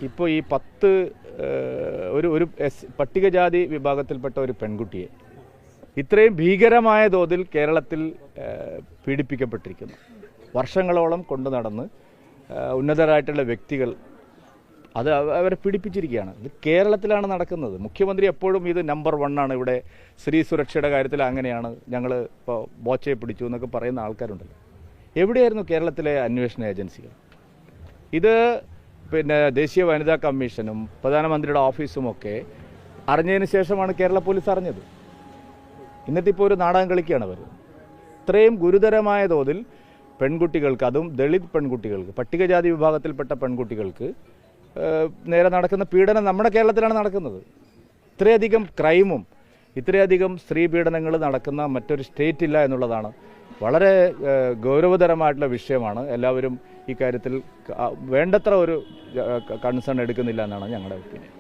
ഇപ്പോൾ ഈ 10 ഒരു പട്ടികജാതി വിഭാഗത്തിൽപ്പെട്ട ഒരു പെൺകുട്ടിയെ ഇത്രയും ഭീകരമായ തോതിൽ കേരളത്തിൽ പീഡിപ്പിക്കപ്പെട്ടിരിക്കുന്നു. വർഷങ്ങളോളം കൊണ്ടു നടന്ന് ഉന്നതരായിട്ടുള്ള വ്യക്തികൾ അവരെ പീഡിപ്പിച്ചിരിക്കുകയാണ്. ഇത് കേരളത്തിലാണ് നടക്കുന്നത്. മുഖ്യമന്ത്രി എപ്പോഴും ഇത് നമ്പർ 1 ആണ്. ഇവിടെ സ്ത്രീ സുരക്ഷയുടെ കാര്യത്തിൽ അങ്ങനെയാണ്, ഞങ്ങൾ ഇപ്പോൾ ബോച്ചയെ പിടിച്ചു എന്നൊക്കെ പറയുന്ന ആൾക്കാരുണ്ടല്ലോ. എവിടെയായിരുന്നു കേരളത്തിലെ അന്വേഷണ ഏജൻസികൾ? ഇത് ദേശീയ വനിതാ കമ്മീഷനും പ്രധാനമന്ത്രിയുടെ ഓഫീസും ഒക്കെ അറിഞ്ഞതിന് ശേഷമാണ് കേരള പോലീസ് അറിഞ്ഞത്. എന്നിട്ട് ഇപ്പോൾ ഒരു നാടകം കളിക്കുകയാണ് അവർ. ഇത്രയും ഗുരുതരമായ തോതിൽ പെൺകുട്ടികൾക്ക്, അതും ദളിത് പെൺകുട്ടികൾക്ക്, പട്ടികജാതി വിഭാഗത്തിൽപ്പെട്ട പെൺകുട്ടികൾക്ക് നേരെ നടക്കുന്ന പീഡനം നമ്മുടെ കേരളത്തിലാണ് നടക്കുന്നത്. ഇത്രയധികം ക്രൈമും ഇത്രയധികം സ്ത്രീ പീഡനങ്ങൾ നടക്കുന്ന മറ്റൊരു സ്റ്റേറ്റ് ഇല്ല എന്നുള്ളതാണ് വളരെ ഗൗരവതരമായിട്ടുള്ള വിഷയമാണ്. എല്ലാവരും ഈ കാര്യത്തിൽ വേണ്ടത്ര ഒരു കൺസേൺ എടുക്കുന്നില്ല എന്നാണ് ഞങ്ങളുടെ ഒപ്പീനിയൻ.